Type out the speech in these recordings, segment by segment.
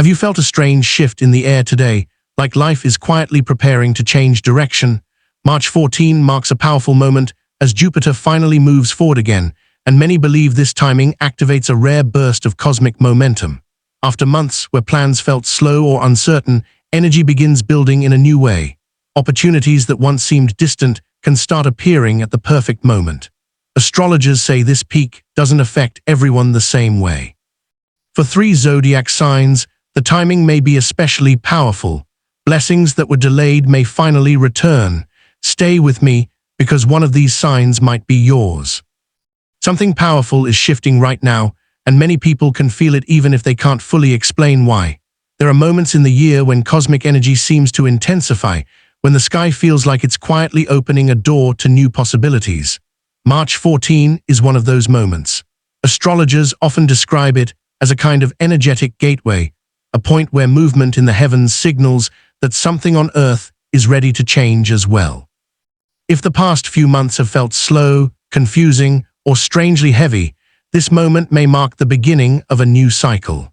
you felt a strange shift in the air today, like life is quietly preparing to change direction? March 14 marks a powerful moment as Jupiter finally moves forward again, and many believe this timing activates a rare burst of cosmic momentum. After months where plans felt slow or uncertain, energy begins building in a new way. Opportunities that once seemed distant can start appearing at the perfect moment. Astrologers say this peak doesn't affect everyone the same way. For 3 zodiac signs, the timing may be especially powerful. Blessings that were delayed may finally return. Stay with me, because one of these signs might be yours. Something powerful is shifting right now, and many people can feel it even if they can't fully explain why. There are moments in the year when cosmic energy seems to intensify, when the sky feels like it's quietly opening a door to new possibilities. March 14 is one of those moments. Astrologers often describe it as a kind of energetic gateway, a point where movement in the heavens signals that something on Earth is ready to change as well. If the past few months have felt slow, confusing, or strangely heavy, this moment may mark the beginning of a new cycle.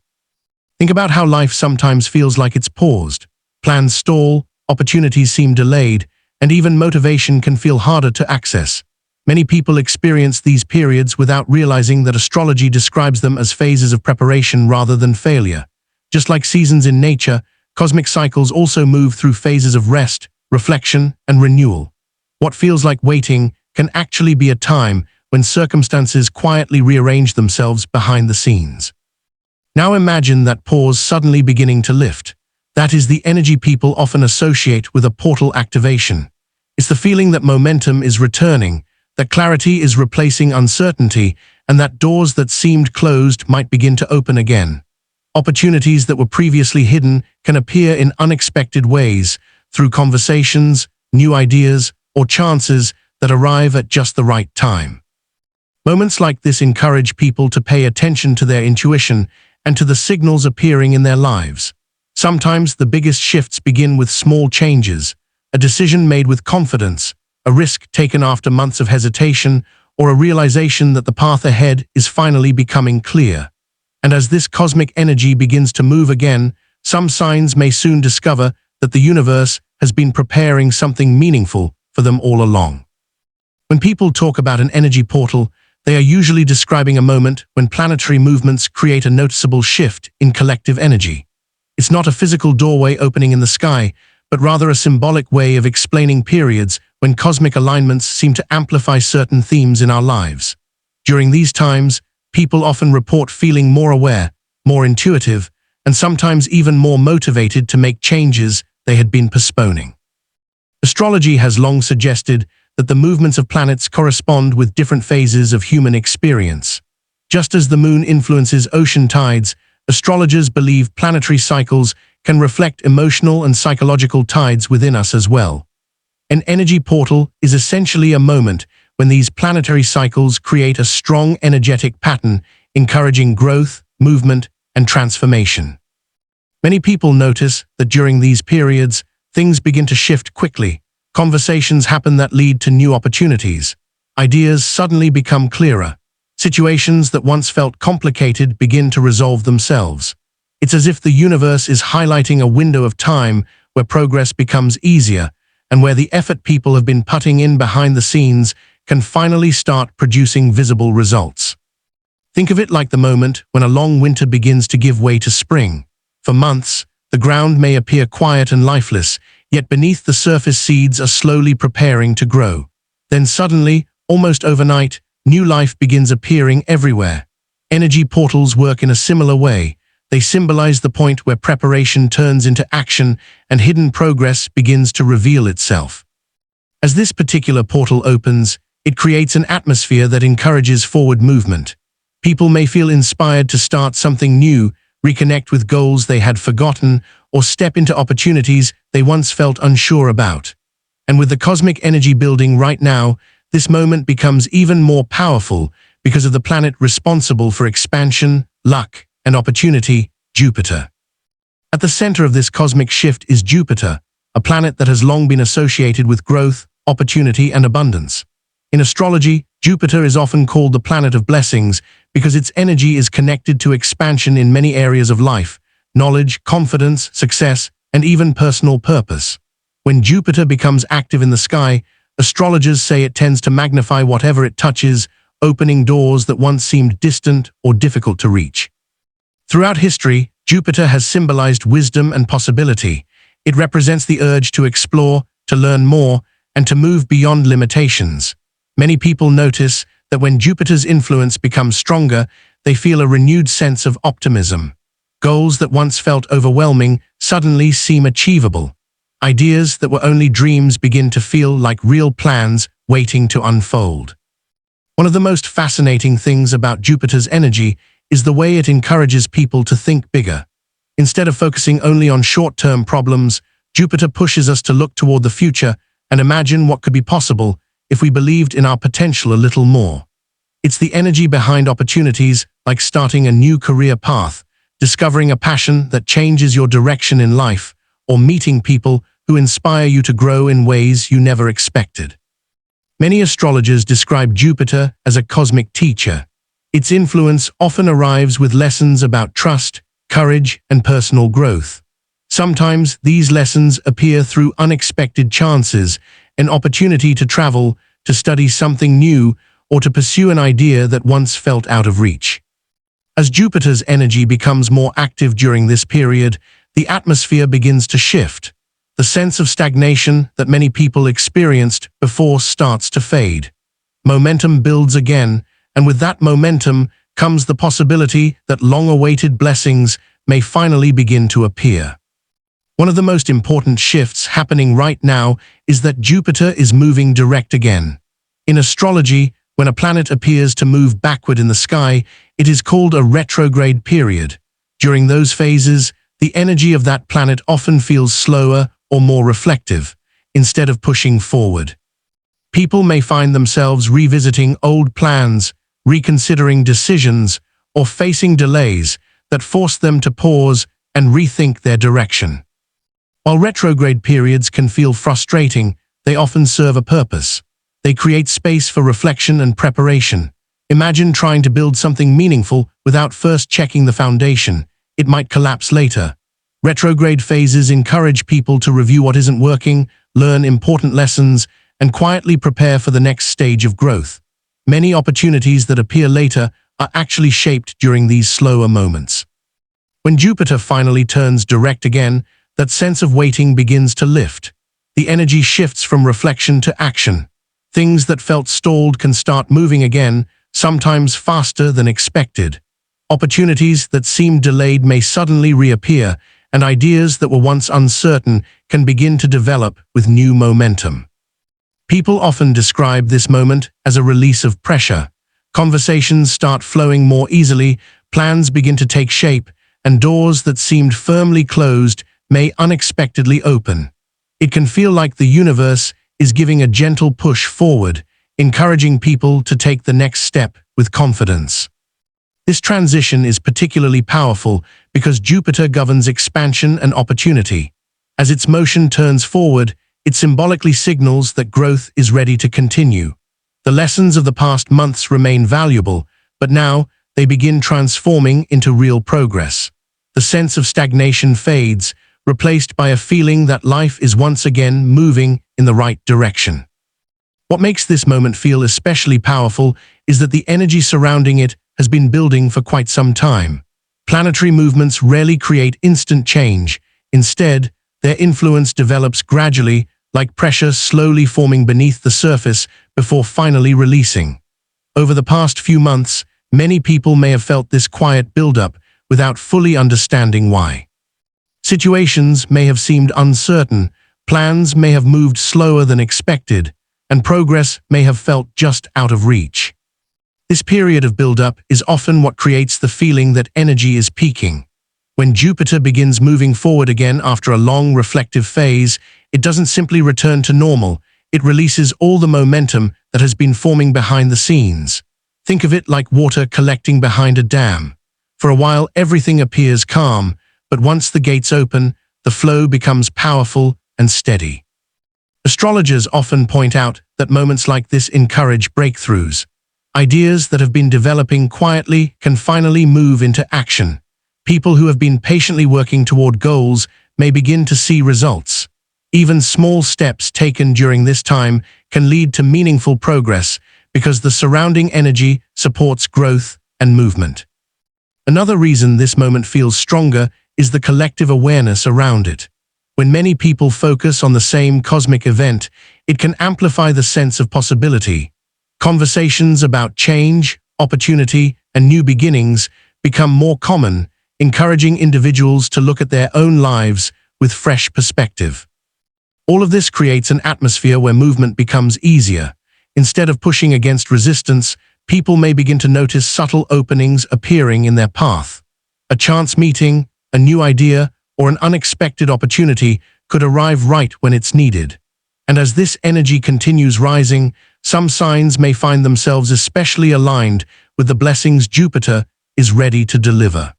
Think about how life sometimes feels like it's paused. Plans stall, opportunities seem delayed, and even motivation can feel harder to access. Many people experience these periods without realizing that astrology describes them as phases of preparation rather than failure. Just like seasons in nature, cosmic cycles also move through phases of rest, reflection, and renewal. What feels like waiting can actually be a time when circumstances quietly rearrange themselves behind the scenes. Now imagine that pause suddenly beginning to lift. That is the energy people often associate with a portal activation. It's the feeling that momentum is returning, that clarity is replacing uncertainty, and that doors that seemed closed might begin to open again. Opportunities that were previously hidden can appear in unexpected ways, through conversations, new ideas, or chances that arrive at just the right time. Moments like this encourage people to pay attention to their intuition and to the signals appearing in their lives. Sometimes the biggest shifts begin with small changes, a decision made with confidence, a risk taken after months of hesitation, or a realization that the path ahead is finally becoming clear. And as this cosmic energy begins to move again, some signs may soon discover that the universe has been preparing something meaningful for them all along. When people talk about an energy portal, they are usually describing a moment when planetary movements create a noticeable shift in collective energy. It's not a physical doorway opening in the sky, but rather a symbolic way of explaining periods when cosmic alignments seem to amplify certain themes in our lives. During these times, people often report feeling more aware, more intuitive, and sometimes even more motivated to make changes they had been postponing. Astrology has long suggested that the movements of planets correspond with different phases of human experience. Just as the moon influences ocean tides, astrologers believe planetary cycles can reflect emotional and psychological tides within us as well. An energy portal is essentially a moment when these planetary cycles create a strong energetic pattern, encouraging growth, movement, and transformation. Many people notice that during these periods, things begin to shift quickly. Conversations happen that lead to new opportunities. Ideas suddenly become clearer. Situations that once felt complicated begin to resolve themselves. It's as if the universe is highlighting a window of time where progress becomes easier, and where the effort people have been putting in behind the scenes can finally start producing visible results. Think of it like the moment when a long winter begins to give way to spring. For months, the ground may appear quiet and lifeless, yet beneath the surface seeds are slowly preparing to grow. Then suddenly, almost overnight, new life begins appearing everywhere. Energy portals work in a similar way. They symbolize the point where preparation turns into action and hidden progress begins to reveal itself. As this particular portal opens, it creates an atmosphere that encourages forward movement. People may feel inspired to start something new, reconnect with goals they had forgotten, or step into opportunities they once felt unsure about. And with the cosmic energy building right now, this moment becomes even more powerful because of the planet responsible for expansion, luck, and opportunity, Jupiter. At the center of this cosmic shift is Jupiter, a planet that has long been associated with growth, opportunity, and abundance. In astrology, Jupiter is often called the planet of blessings because its energy is connected to expansion in many areas of life, knowledge, confidence, success, and even personal purpose. When Jupiter becomes active in the sky, astrologers say it tends to magnify whatever it touches, opening doors that once seemed distant or difficult to reach. Throughout history, Jupiter has symbolized wisdom and possibility. It represents the urge to explore, to learn more, and to move beyond limitations. Many people notice that when Jupiter's influence becomes stronger, they feel a renewed sense of optimism. Goals that once felt overwhelming suddenly seem achievable. Ideas that were only dreams begin to feel like real plans waiting to unfold. One of the most fascinating things about Jupiter's energy is the way it encourages people to think bigger. Instead of focusing only on short-term problems, Jupiter pushes us to look toward the future and imagine what could be possible if we believed in our potential a little more. It's the energy behind opportunities like starting a new career path, discovering a passion that changes your direction in life, or meeting people who inspire you to grow in ways you never expected. Many astrologers describe Jupiter as a cosmic teacher. Its influence often arrives with lessons about trust, courage, and personal growth. Sometimes these lessons appear through unexpected chances, an opportunity to travel, to study something new, or to pursue an idea that once felt out of reach. As Jupiter's energy becomes more active during this period, the atmosphere begins to shift. The sense of stagnation that many people experienced before starts to fade. Momentum builds again, and with that momentum comes the possibility that long-awaited blessings may finally begin to appear. One of the most important shifts happening right now is that Jupiter is moving direct again. In astrology, when a planet appears to move backward in the sky, it is called a retrograde period. During those phases, the energy of that planet often feels slower or more reflective, instead of pushing forward. People may find themselves revisiting old plans, reconsidering decisions, or facing delays that force them to pause and rethink their direction. While retrograde periods can feel frustrating, they often serve a purpose. They create space for reflection and preparation. Imagine trying to build something meaningful without first checking the foundation. It might collapse later. Retrograde phases encourage people to review what isn't working, learn important lessons, and quietly prepare for the next stage of growth. Many opportunities that appear later are actually shaped during these slower moments. When Jupiter finally turns direct again, that sense of waiting begins to lift. The energy shifts from reflection to action. Things that felt stalled can start moving again, sometimes faster than expected. Opportunities that seemed delayed may suddenly reappear, and ideas that were once uncertain can begin to develop with new momentum. People often describe this moment as a release of pressure. Conversations start flowing more easily, plans begin to take shape, and doors that seemed firmly closed may unexpectedly open. It can feel like the universe is giving a gentle push forward, encouraging people to take the next step with confidence. This transition is particularly powerful because Jupiter governs expansion and opportunity. As its motion turns forward, it symbolically signals that growth is ready to continue. The lessons of the past months remain valuable, but now they begin transforming into real progress. The sense of stagnation fades, replaced by a feeling that life is once again moving in the right direction. What makes this moment feel especially powerful is that the energy surrounding it has been building for quite some time. Planetary movements rarely create instant change. Instead, their influence develops gradually, like pressure slowly forming beneath the surface before finally releasing. Over the past few months, many people may have felt this quiet buildup without fully understanding why. Situations may have seemed uncertain, plans may have moved slower than expected, and progress may have felt just out of reach. This period of buildup is often what creates the feeling that energy is peaking. When Jupiter begins moving forward again after a long reflective phase, it doesn't simply return to normal, it releases all the momentum that has been forming behind the scenes. Think of it like water collecting behind a dam. For a while, everything appears calm, but once the gates open, the flow becomes powerful and steady. Astrologers often point out that moments like this encourage breakthroughs. Ideas that have been developing quietly can finally move into action. People who have been patiently working toward goals may begin to see results. Even small steps taken during this time can lead to meaningful progress because the surrounding energy supports growth and movement. Another reason this moment feels stronger is the collective awareness around it. When many people focus on the same cosmic event, it can amplify the sense of possibility. Conversations about change, opportunity, and new beginnings become more common, encouraging individuals to look at their own lives with fresh perspective. All of this creates an atmosphere where movement becomes easier. Instead of pushing against resistance, people may begin to notice subtle openings appearing in their path. A chance meeting, a new idea, or an unexpected opportunity could arrive right when it's needed. And as this energy continues rising, some signs may find themselves especially aligned with the blessings Jupiter is ready to deliver.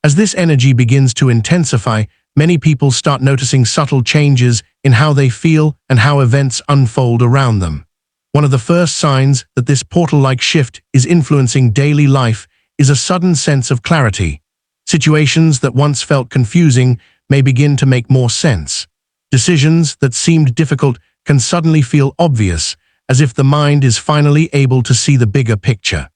As this energy begins to intensify, many people start noticing subtle changes in how they feel and how events unfold around them. One of the first signs that this portal-like shift is influencing daily life is a sudden sense of clarity. Situations that once felt confusing may begin to make more sense. Decisions that seemed difficult can suddenly feel obvious, as if the mind is finally able to see the bigger picture.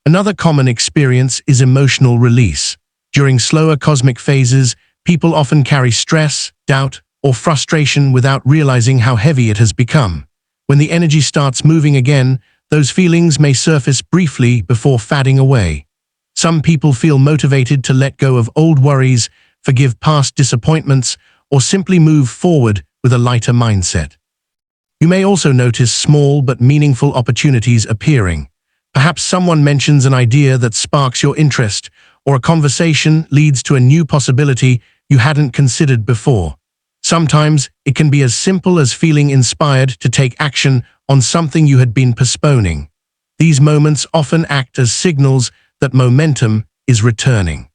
Another common experience is emotional release. During slower cosmic phases, people often carry stress, doubt, or frustration without realizing how heavy it has become. When the energy starts moving again, those feelings may surface briefly before fading away. Some people feel motivated to let go of old worries, forgive past disappointments, or simply move forward with a lighter mindset. You may also notice small but meaningful opportunities appearing. Perhaps someone mentions an idea that sparks your interest, or a conversation leads to a new possibility you hadn't considered before. Sometimes it can be as simple as feeling inspired to take action on something you had been postponing. These moments often act as signals that momentum is returning.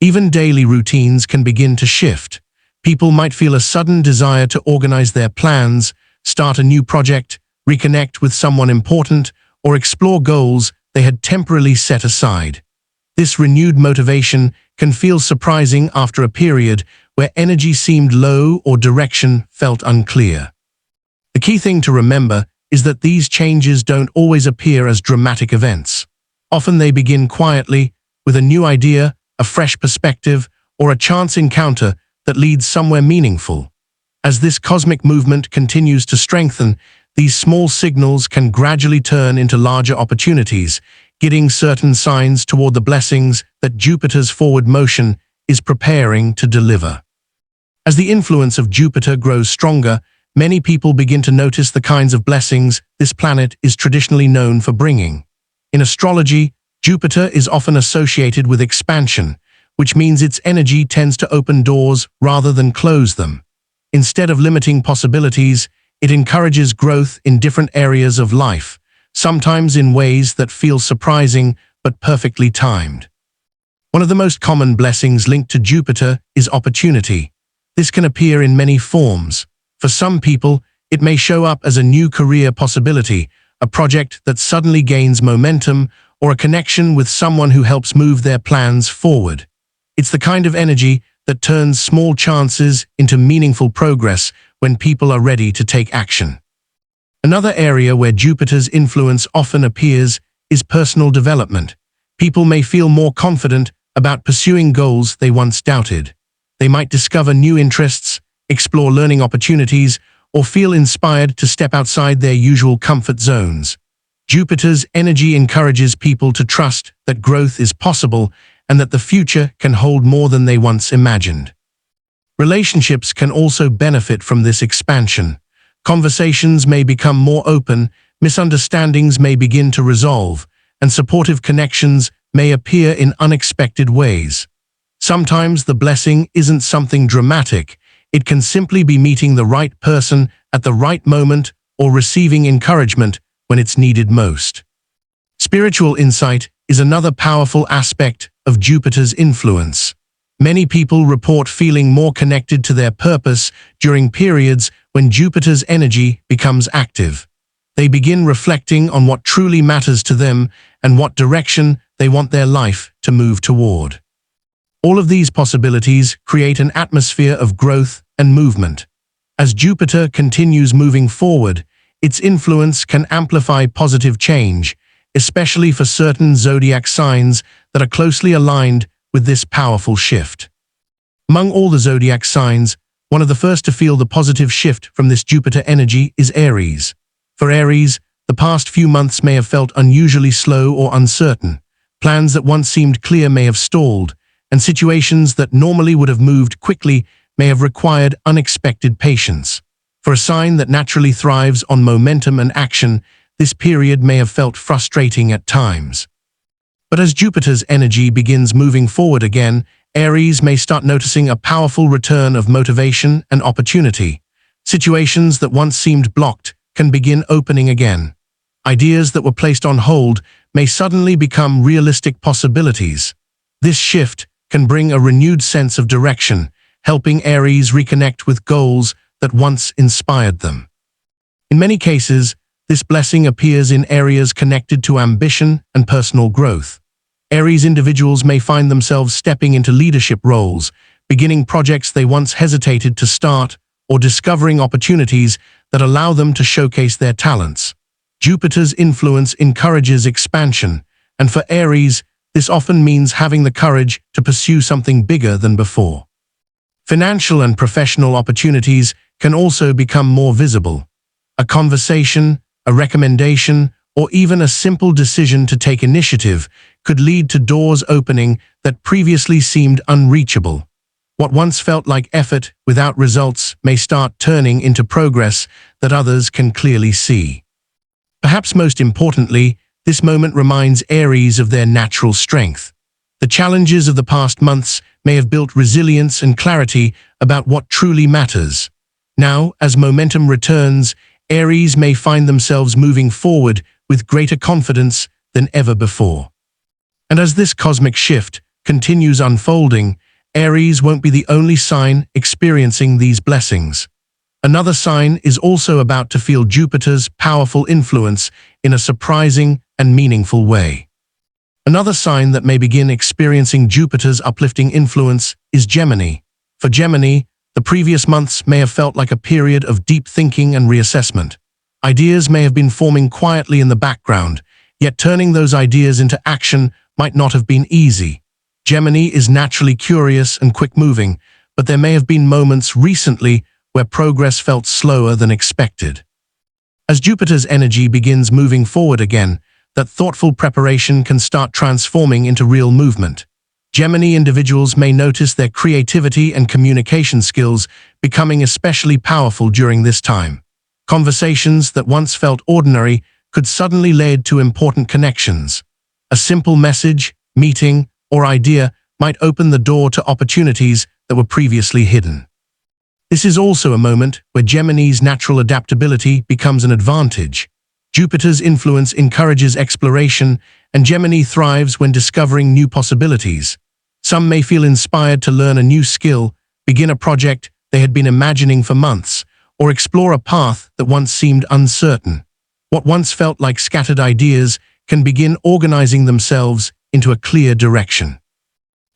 Even daily routines can begin to shift. People might feel a sudden desire to organize their plans, start a new project, reconnect with someone important, or explore goals they had temporarily set aside. This renewed motivation can feel surprising after a period where energy seemed low or direction felt unclear. The key thing to remember is that these changes don't always appear as dramatic events. Often they begin quietly, with a new idea, a fresh perspective, or a chance encounter that leads somewhere meaningful. As this cosmic movement continues to strengthen, these small signals can gradually turn into larger opportunities, giving certain signs toward the blessings that Jupiter's forward motion is preparing to deliver. As the influence of Jupiter grows stronger, many people begin to notice the kinds of blessings this planet is traditionally known for bringing. In astrology, Jupiter is often associated with expansion, which means its energy tends to open doors rather than close them. Instead of limiting possibilities, it encourages growth in different areas of life, sometimes in ways that feel surprising but perfectly timed. One of the most common blessings linked to Jupiter is opportunity. This can appear in many forms. For some people, it may show up as a new career possibility, a project that suddenly gains momentum, or a connection with someone who helps move their plans forward. It's the kind of energy that turns small chances into meaningful progress when people are ready to take action. Another area where Jupiter's influence often appears is personal development. People may feel more confident about pursuing goals they once doubted. They might discover new interests, explore learning opportunities, or feel inspired to step outside their usual comfort zones. Jupiter's energy encourages people to trust that growth is possible and that the future can hold more than they once imagined. Relationships can also benefit from this expansion. Conversations may become more open, misunderstandings may begin to resolve, and supportive connections may appear in unexpected ways. Sometimes the blessing isn't something dramatic. It can simply be meeting the right person at the right moment or receiving encouragement when it's needed most. Spiritual insight is another powerful aspect of Jupiter's influence. Many people report feeling more connected to their purpose during periods when Jupiter's energy becomes active. They begin reflecting on what truly matters to them and what direction they want their life to move toward. All of these possibilities create an atmosphere of growth and movement. As Jupiter continues moving forward, its influence can amplify positive change, especially for certain zodiac signs that are closely aligned with this powerful shift. Among all the zodiac signs, one of the first to feel the positive shift from this Jupiter energy is Aries. For Aries, the past few months may have felt unusually slow or uncertain. Plans that once seemed clear may have stalled, and situations that normally would have moved quickly may have required unexpected patience. For a sign that naturally thrives on momentum and action, this period may have felt frustrating at times. But as Jupiter's energy begins moving forward again, Aries may start noticing a powerful return of motivation and opportunity. Situations that once seemed blocked can begin opening again. Ideas that were placed on hold may suddenly become realistic possibilities. This shift can bring a renewed sense of direction, helping Aries reconnect with goals that once inspired them. In many cases, this blessing appears in areas connected to ambition and personal growth. Aries individuals may find themselves stepping into leadership roles, beginning projects they once hesitated to start, or discovering opportunities that allow them to showcase their talents. Jupiter's influence encourages expansion, and for Aries, this often means having the courage to pursue something bigger than before. Financial and professional opportunities can also become more visible. A conversation, a recommendation, or even a simple decision to take initiative could lead to doors opening that previously seemed unreachable. What once felt like effort without results may start turning into progress that others can clearly see. Perhaps most importantly, this moment reminds Aries of their natural strength. The challenges of the past months may have built resilience and clarity about what truly matters. Now, as momentum returns, Aries may find themselves moving forward with greater confidence than ever before. And as this cosmic shift continues unfolding, Aries won't be the only sign experiencing these blessings. Another sign is also about to feel Jupiter's powerful influence in a surprising and meaningful way. Another sign that may begin experiencing Jupiter's uplifting influence is Gemini. For Gemini, the previous months may have felt like a period of deep thinking and reassessment. Ideas may have been forming quietly in the background, yet turning those ideas into action might not have been easy. Gemini is naturally curious and quick-moving, but there may have been moments recently where progress felt slower than expected. As Jupiter's energy begins moving forward again, that thoughtful preparation can start transforming into real movement. Gemini individuals may notice their creativity and communication skills becoming especially powerful during this time. Conversations that once felt ordinary could suddenly lead to important connections. A simple message, meeting, or idea might open the door to opportunities that were previously hidden. This is also a moment where Gemini's natural adaptability becomes an advantage. Jupiter's influence encourages exploration, and Gemini thrives when discovering new possibilities. Some may feel inspired to learn a new skill, begin a project they had been imagining for months, or explore a path that once seemed uncertain. What once felt like scattered ideas can begin organizing themselves into a clear direction.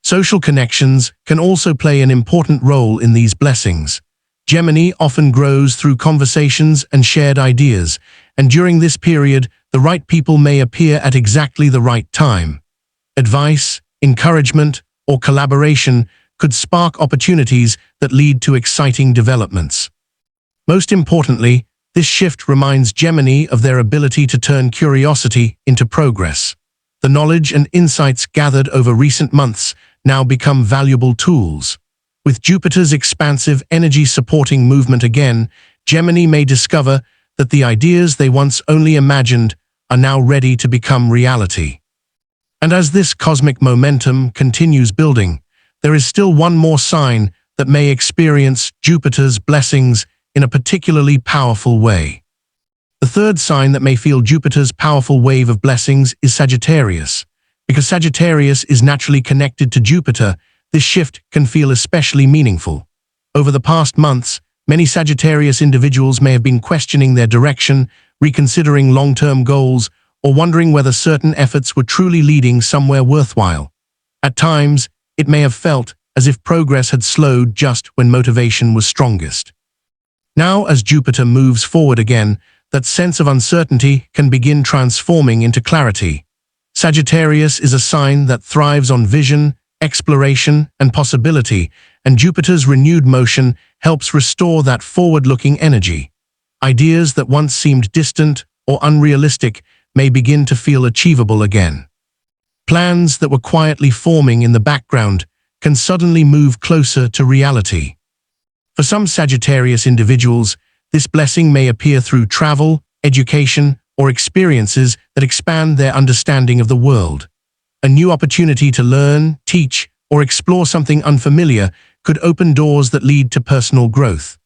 Social connections can also play an important role in these blessings. Gemini often grows through conversations and shared ideas, and during this period, the right people may appear at exactly the right time. Advice, encouragement, or collaboration could spark opportunities that lead to exciting developments. Most importantly, this shift reminds Gemini of their ability to turn curiosity into progress. The knowledge and insights gathered over recent months now become valuable tools. With Jupiter's expansive energy supporting movement again, Gemini may discover that the ideas they once only imagined are now ready to become reality. And as this cosmic momentum continues building, there is still one more sign that may experience Jupiter's blessings in a particularly powerful way. The third sign that may feel Jupiter's powerful wave of blessings is Sagittarius. Because Sagittarius is naturally connected to Jupiter, this shift can feel especially meaningful. Over the past months, many Sagittarius individuals may have been questioning their direction, reconsidering long-term goals, or wondering whether certain efforts were truly leading somewhere worthwhile. At times, it may have felt as if progress had slowed just when motivation was strongest. Now, as Jupiter moves forward again, that sense of uncertainty can begin transforming into clarity. Sagittarius is a sign that thrives on vision, exploration, and possibility, and Jupiter's renewed motion helps restore that forward-looking energy. Ideas that once seemed distant or unrealistic may begin to feel achievable again. Plans that were quietly forming in the background can suddenly move closer to reality. For some Sagittarius individuals, this blessing may appear through travel, education, or experiences that expand their understanding of the world. A new opportunity to learn, teach, or explore something unfamiliar could open doors that lead to personal growth.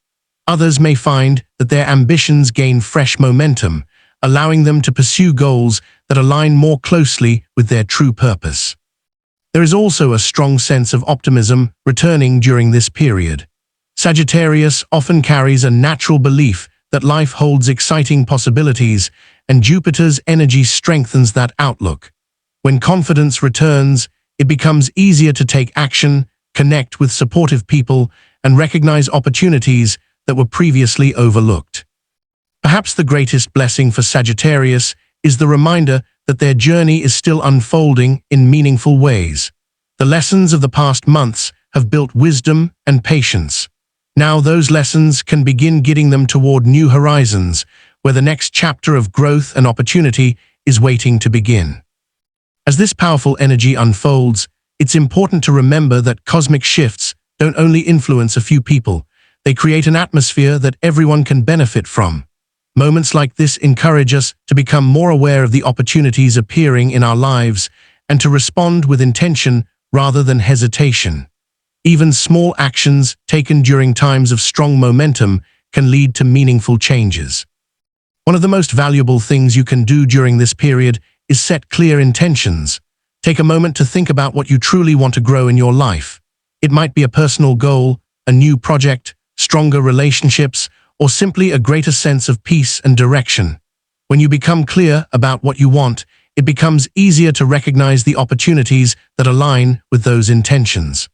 Others may find that their ambitions gain fresh momentum, allowing them to pursue goals that align more closely with their true purpose. There is also a strong sense of optimism returning during this period. Sagittarius often carries a natural belief that life holds exciting possibilities, and Jupiter's energy strengthens that outlook. When confidence returns, it becomes easier to take action, connect with supportive people, and recognize opportunities that were previously overlooked. Perhaps the greatest blessing for Sagittarius is the reminder that their journey is still unfolding in meaningful ways. The lessons of the past months have built wisdom and patience. Now those lessons can begin guiding them toward new horizons, where the next chapter of growth and opportunity is waiting to begin. As this powerful energy unfolds, it's important to remember that cosmic shifts don't only influence a few people, they create an atmosphere that everyone can benefit from. Moments like this encourage us to become more aware of the opportunities appearing in our lives and to respond with intention rather than hesitation. Even small actions taken during times of strong momentum can lead to meaningful changes. One of the most valuable things you can do during this period is set clear intentions. Take a moment to think about what you truly want to grow in your life. It might be a personal goal, a new project, stronger relationships, or simply a greater sense of peace and direction. When you become clear about what you want, it becomes easier to recognize the opportunities that align with those intentions.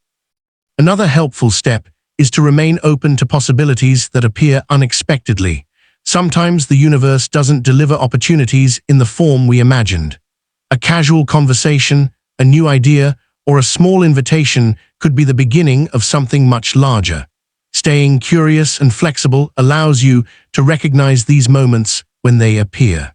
Another helpful step is to remain open to possibilities that appear unexpectedly. Sometimes the universe doesn't deliver opportunities in the form we imagined. A casual conversation, a new idea, or a small invitation could be the beginning of something much larger. Staying curious and flexible allows you to recognize these moments when they appear.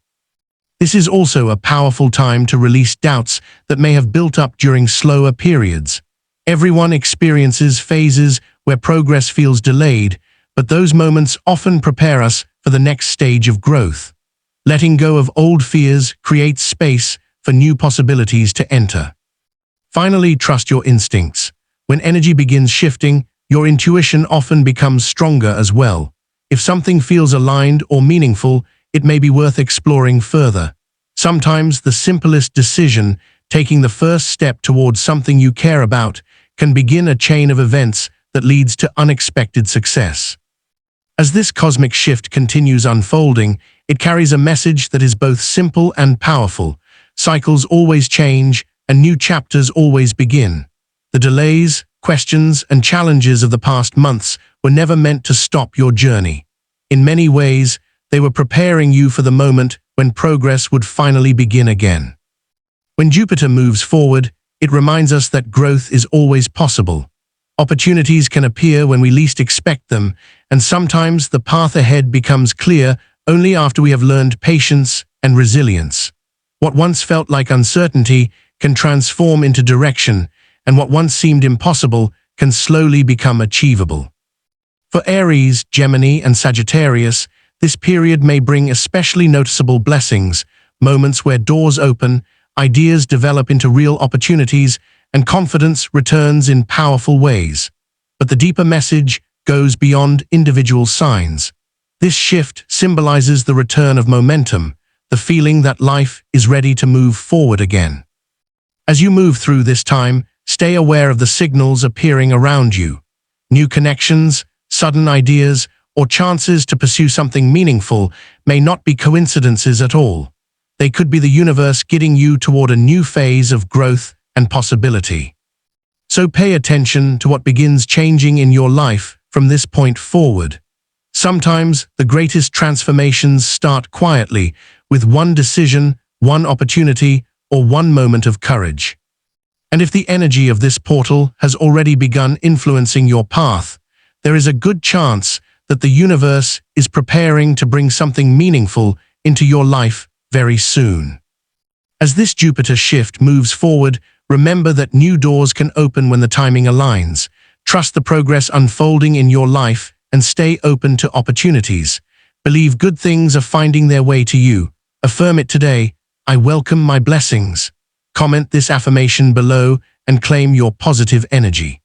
This is also a powerful time to release doubts that may have built up during slower periods. Everyone experiences phases where progress feels delayed, but those moments often prepare us for the next stage of growth. Letting go of old fears creates space for new possibilities to enter. Finally, trust your instincts. When energy begins shifting, your intuition often becomes stronger as well. If something feels aligned or meaningful, it may be worth exploring further. Sometimes the simplest decision, taking the first step towards something you care about, can begin a chain of events that leads to unexpected success. As this cosmic shift continues unfolding, it carries a message that is both simple and powerful. Cycles always change, and new chapters always begin. The delays, questions, and challenges of the past months were never meant to stop your journey. In many ways, they were preparing you for the moment when progress would finally begin again. When Jupiter moves forward, it reminds us that growth is always possible. Opportunities can appear when we least expect them, and sometimes the path ahead becomes clear only after we have learned patience and resilience. What once felt like uncertainty can transform into direction, and what once seemed impossible can slowly become achievable. For Aries, Gemini, and Sagittarius, this period may bring especially noticeable blessings, moments where doors open, ideas develop into real opportunities, and confidence returns in powerful ways. But the deeper message goes beyond individual signs. This shift symbolizes the return of momentum, the feeling that life is ready to move forward again. As you move through this time, stay aware of the signals appearing around you. New connections, sudden ideas, or chances to pursue something meaningful may not be coincidences at all. They could be the universe guiding you toward a new phase of growth and possibility. So pay attention to what begins changing in your life from this point forward. Sometimes the greatest transformations start quietly, with one decision, one opportunity, or one moment of courage. And if the energy of this portal has already begun influencing your path, there is a good chance that the universe is preparing to bring something meaningful into your life very soon. As this Jupiter shift moves forward, remember that new doors can open when the timing aligns. Trust the progress unfolding in your life and stay open to opportunities. Believe good things are finding their way to you. Affirm it today. I welcome my blessings. Comment this affirmation below and claim your positive energy.